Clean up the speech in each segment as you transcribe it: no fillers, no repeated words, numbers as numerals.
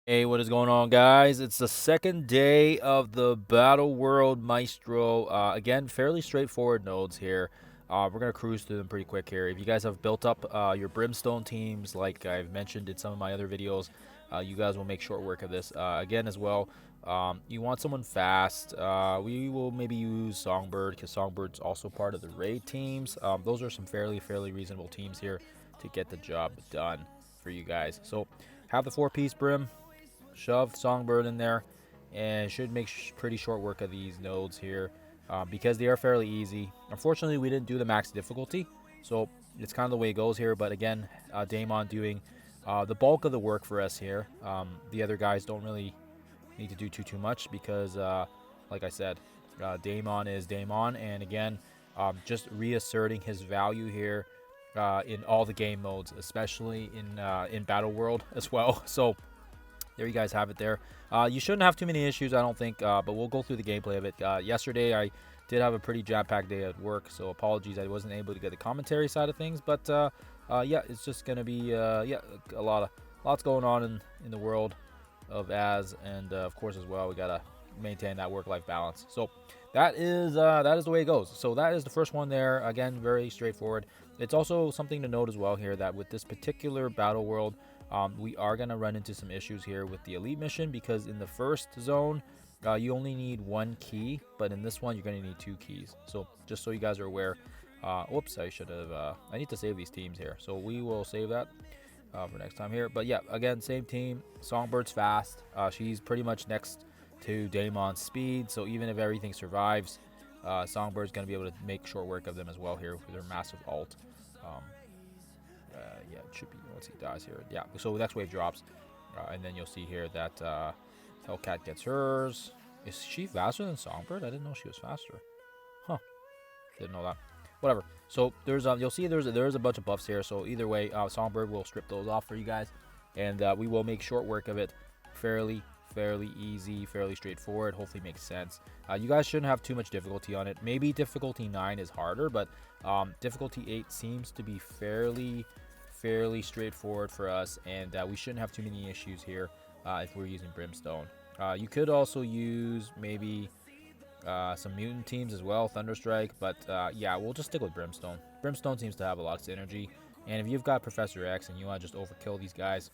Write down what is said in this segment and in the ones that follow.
Hey, what is going on, guys? It's the second day of the BattleWorld Maestro. Again, fairly straightforward nodes here. We're going to cruise through them pretty quick here. If you guys have built up your Brimstone teams, like I've mentioned in some of my other videos, you guys will make short work of this. Again, as well, you want someone fast. We will maybe use Songbird, because Songbird's also part of the raid teams. Those are some fairly reasonable teams here to get the job done for you guys. So, have the 4-piece Brim. Shove Songbird in there, and should make pretty short work of these nodes here, because they are fairly easy. Unfortunately, we didn't do the max difficulty, so it's kind of the way it goes here. But again, Damon doing the bulk of the work for us here. The other guys don't really need to do too much because, like I said, Damon is Damon, and again, just reasserting his value here in all the game modes, especially in Battle World as well. So there you guys have it there. You shouldn't have too many issues, I don't think, but we'll go through the gameplay of it. Yesterday, I did have a pretty jam-packed day at work, so apologies I wasn't able to get the commentary side of things. But yeah, it's just gonna be yeah, lots going on in the world of Az, and of course as well we gotta maintain that work-life balance. So that is the way it goes. So that is the first one there. Again, very straightforward. It's also something to note as well here that with this particular battle world, we are going to run into some issues here with the elite mission, because in the first zone, you only need 1 key, but in this one, you're going to need 2 keys. So just so you guys are aware, whoops, I should have, I need to save these teams here. So we will save that for next time here. But yeah, again, same team. Songbird's fast. She's pretty much next to Damon's speed. So even if everything survives, Songbird's going to be able to make short work of them as well here with her massive ult. Yeah, it should be once he dies here. Yeah, so next wave drops, and then you'll see here that Hellcat gets hers. Is she faster than Songbird? I didn't know she was faster. Huh? Didn't know that. Whatever. So there's you'll see there's a bunch of buffs here. So either way, Songbird will strip those off for you guys, and we will make short work of it. Fairly easy, fairly straightforward. Hopefully makes sense. You guys shouldn't have too much difficulty on it. Maybe difficulty 9 is harder, but difficulty 8 seems to be fairly straightforward for us, and we shouldn't have too many issues here if we're using Brimstone. You could also use maybe some mutant teams as well, Thunderstrike, but yeah, we'll just stick with Brimstone. Brimstone seems to have a lot of synergy, and if you've got Professor X and you want to just overkill these guys,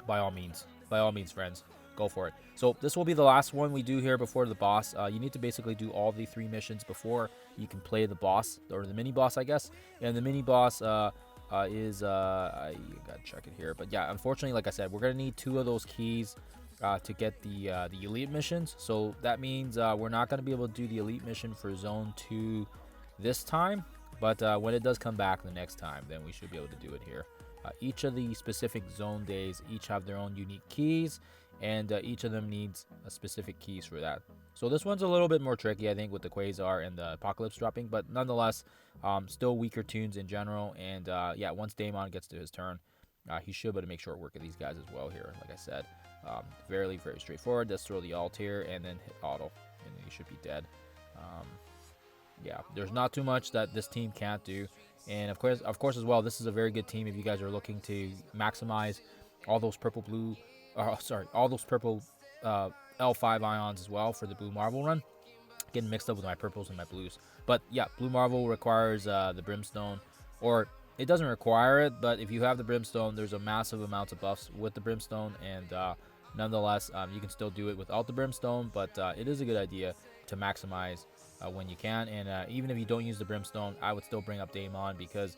by all means, friends, go for it. So this will be the last one we do here before the boss. You need to basically do all the 3 missions before you can play the boss, or the mini boss, I guess. And the mini boss is I gotta check it here, but yeah, unfortunately, like I said, we're gonna need 2 of those keys to get the elite missions. So that means we're not gonna be able to do the elite mission for zone 2 this time, but when it does come back the next time, then we should be able to do it here. Each of the specific zone days each have their own unique keys, and each of them needs a specific keys for that. So this one's a little bit more tricky, I think, with the Quasar and the Apocalypse dropping, but nonetheless, still weaker tunes in general. And yeah, once Damon gets to his turn, he should be able to make short work of these guys as well here. Like I said, very straightforward. Let's throw the ult here and then hit auto, and he should be dead. Yeah, there's not too much that this team can't do. And of course as well, this is a very good team if you guys are looking to maximize all those purple all those purple L5 ions as well for the Blue Marvel run. Getting mixed up with my purples and my blues. But yeah, Blue Marvel requires the Brimstone, or it doesn't require it, but if you have the Brimstone, there's a massive amount of buffs with the Brimstone, and nonetheless, you can still do it without the Brimstone, but it is a good idea to maximize when you can. And even if you don't use the Brimstone, I would still bring up Damon, because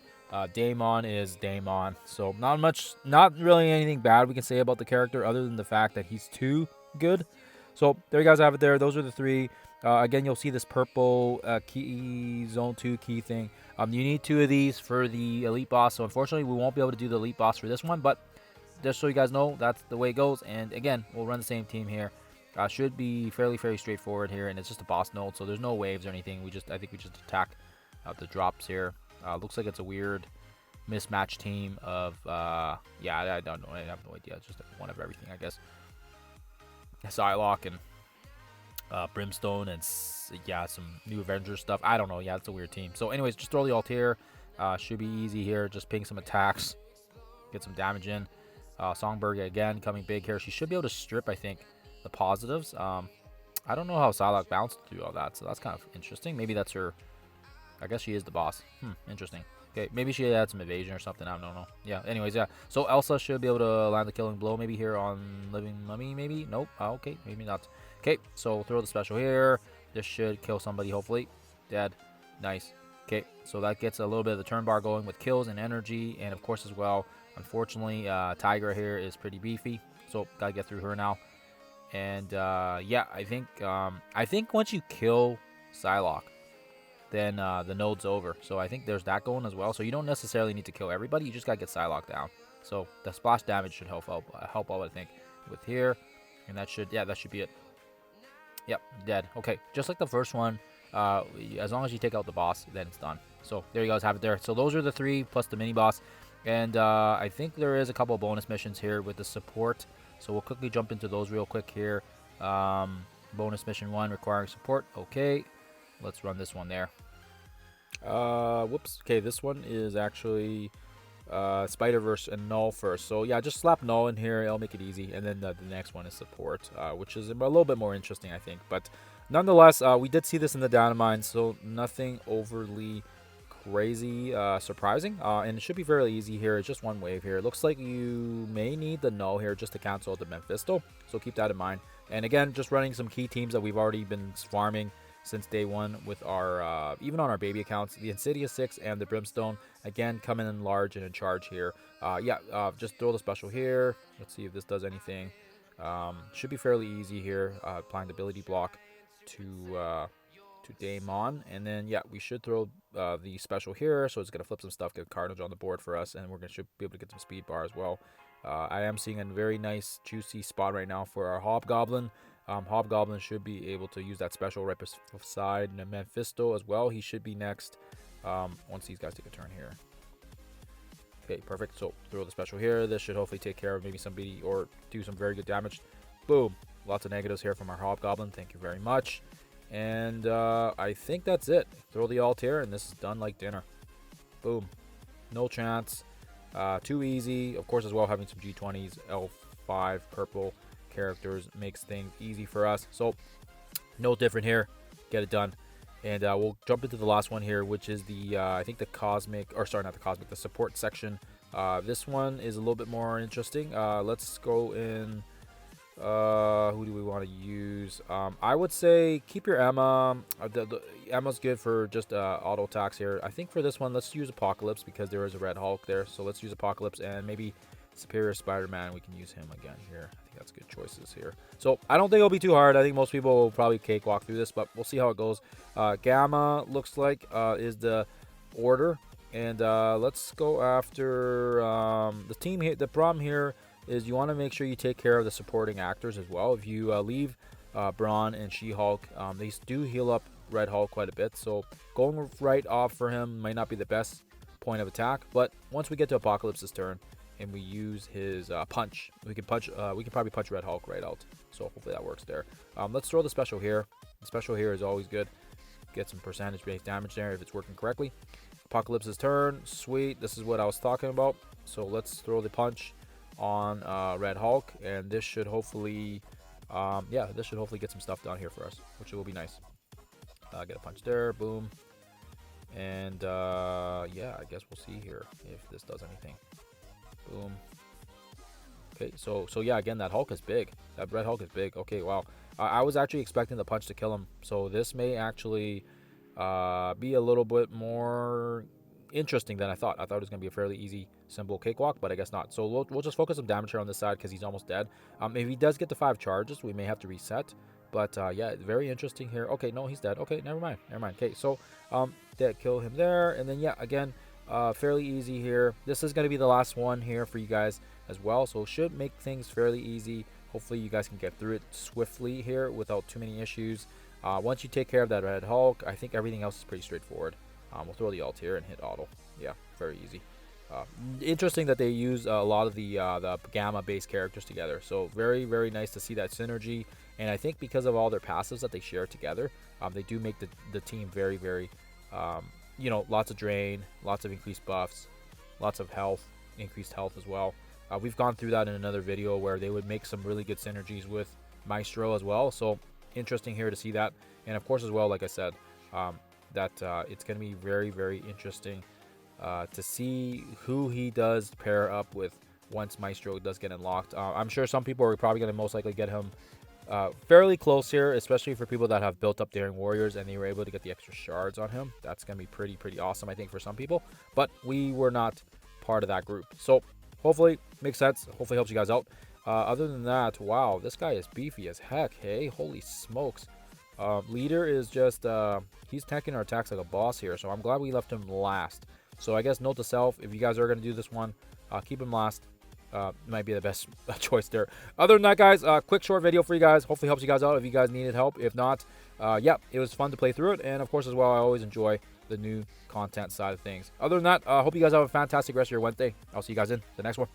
Damon is Damon. So not really anything bad we can say about the character other than the fact that he's too good. So there you guys have it there. Those are the 3. Again, you'll see this purple key, zone 2 key thing. You need 2 of these for the elite boss. So unfortunately, we won't be able to do the elite boss for this one, but just so you guys know, that's the way it goes. And again, we'll run the same team here. Should be fairly straightforward here, and it's just a boss node, so there's no waves or anything. I think we just attack the drops here. Looks like it's a weird mismatched team of yeah, I don't know. I have no idea. It's just one of everything, I guess. Psylocke and Brimstone and yeah, some new Avengers stuff. I don't know. Yeah, it's a weird team. So anyways, just throw the ult here. Should be easy here. Just ping some attacks, get some damage in. Songbird again coming big here. She should be able to strip, I think, the positives. I don't know how Psylocke bounced through all that, so that's kind of interesting. Maybe that's her. I guess she is the boss. Interesting. Okay, maybe she had some evasion or something. I don't know. Yeah, anyways, yeah. So Elsa should be able to land the killing blow maybe here on Living Mummy, maybe? Nope. Okay, maybe not. Okay, so throw the special here. This should kill somebody, hopefully. Dead. Nice. Okay, so that gets a little bit of the turn bar going with kills and energy. And, of course, as well, unfortunately, Tigra here is pretty beefy. So, gotta get through her now. And, yeah, I think once you kill Psylocke, then the node's over. So I think there's that going as well. So you don't necessarily need to kill everybody. You just got to get Psylocke down. So the splash damage should help out, I think, with here. And that should be it. Yep, dead. Okay, just like the first one, as long as you take out the boss, then it's done. So there you guys have it there. So those are the 3 plus the mini boss. And I think there is a couple of bonus missions here with the support. So we'll quickly jump into those real quick here. Bonus mission 1 requiring support. Okay, let's run this one there. Whoops. Okay, this one is actually Spider-Verse and Null first. So yeah, just slap Null in here. It'll make it easy. And then the next one is support, which is a little bit more interesting, I think. But nonetheless, we did see this in the data mine, so nothing overly crazy surprising. And it should be fairly easy here. It's just one wave here. It looks like you may need the Null here just to cancel the Mephisto. So keep that in mind. And again, just running some key teams that we've already been farming since day one with our even on our baby accounts, the Insidious 6 and the Brimstone, again coming in large and in charge here. Just throw the special here. Let's see if this does anything. Should be fairly easy here, applying the ability block to Daemon, and then yeah, we should throw the special here, so it's gonna flip some stuff, get Carnage on the board for us, and should be able to get some speed bar as well. I am seeing a very nice juicy spot right now for our Hobgoblin. Hobgoblin should be able to use that special right beside Mephisto as well. He should be next once these guys take a turn here. Okay, perfect. So throw the special here. This should hopefully take care of maybe somebody or do some very good damage. Boom. Lots of negatives here from our Hobgoblin. Thank you very much. And I think that's it. Throw the alt here, and this is done like dinner. Boom. No chance. Too easy. Of course, as well, having some G20s, L5 purple characters makes things easy for us. So no different here. Get it done. And we'll jump into the last one here, which is the I think the cosmic, or sorry, not the cosmic, the support section. This one is a little bit more interesting. Let's go in. Who do we want to use? I would say keep your Emma. The Emma's good for just auto attacks here. I think for this one, let's use Apocalypse because there is a Red Hulk there. So let's use Apocalypse, and maybe Superior Spider-Man, we can use him again here. I think that's good choices here. So I don't think it'll be too hard. I think most people will probably cakewalk through this, but we'll see how it goes. Gamma looks like is the order, and let's go after the team here. The problem here is you want to make sure you take care of the supporting actors as well. If you leave Brawn and She-Hulk, they do heal up Red Hulk quite a bit, so going right off for him might not be the best point of attack. But once we get to Apocalypse's turn and we use his punch, we can probably punch Red Hulk right out. So hopefully that works there. Let's throw the special here. The special here is always good. Get some percentage-based damage there if it's working correctly. Apocalypse's turn. Sweet. This is what I was talking about. So let's throw the punch on Red Hulk, and this should hopefully get some stuff done here for us, which will be nice. Get a punch there. Boom. And yeah, I guess we'll see here if this does anything. Boom. Okay, so yeah, again, that Hulk is big. That Red Hulk is big. Okay, wow. I was actually expecting the punch to kill him, so this may actually be a little bit more interesting than I thought. I thought it was going to be a fairly easy, simple cakewalk, but I guess not. So we'll just focus some damage here on this side because he's almost dead. If he does get to 5 charges, we may have to reset. But yeah, very interesting here. Okay, no, he's dead. Okay, never mind. Okay, so that kill him there, and then yeah, again, fairly easy here. This is going to be the last one here for you guys as well, so it should make things fairly easy. Hopefully you guys can get through it swiftly here without too many issues. Once you take care of that Red Hulk, I think everything else is pretty straightforward. We'll throw the alt here and hit auto. Yeah, very easy. Interesting that they use a lot of the Gamma-based characters together. So very, very nice to see that synergy. And I think because of all their passives that they share together, they do make the team very, very, lots of drain, lots of increased buffs, lots of health, increased health as well. We've gone through that in another video where they would make some really good synergies with Maestro as well. So interesting here to see that. And of course as well, like I said, that it's going to be very, very interesting to see who he does pair up with once Maestro does get unlocked. I'm sure some people are probably going to most likely get him fairly close here, especially for people that have built up Daring Warriors and they were able to get the extra shards on him. That's going to be pretty awesome, I think, for some people. But we were not part of that group. So hopefully makes sense. Hopefully helps you guys out. Other than that, wow, this guy is beefy as heck. Hey, holy smokes. Leader is just, he's tanking our attacks like a boss here. So I'm glad we left him last. So I guess note to self, if you guys are going to do this one, keep him last. Might be the best choice there. Other than that, guys, quick short video for you guys. Hopefully helps you guys out if you guys needed help. If not, yeah, it was fun to play through it. And of course as well, I always enjoy the new content side of things. Other than that, I hope you guys have a fantastic rest of your Wednesday. I'll see you guys in the next one.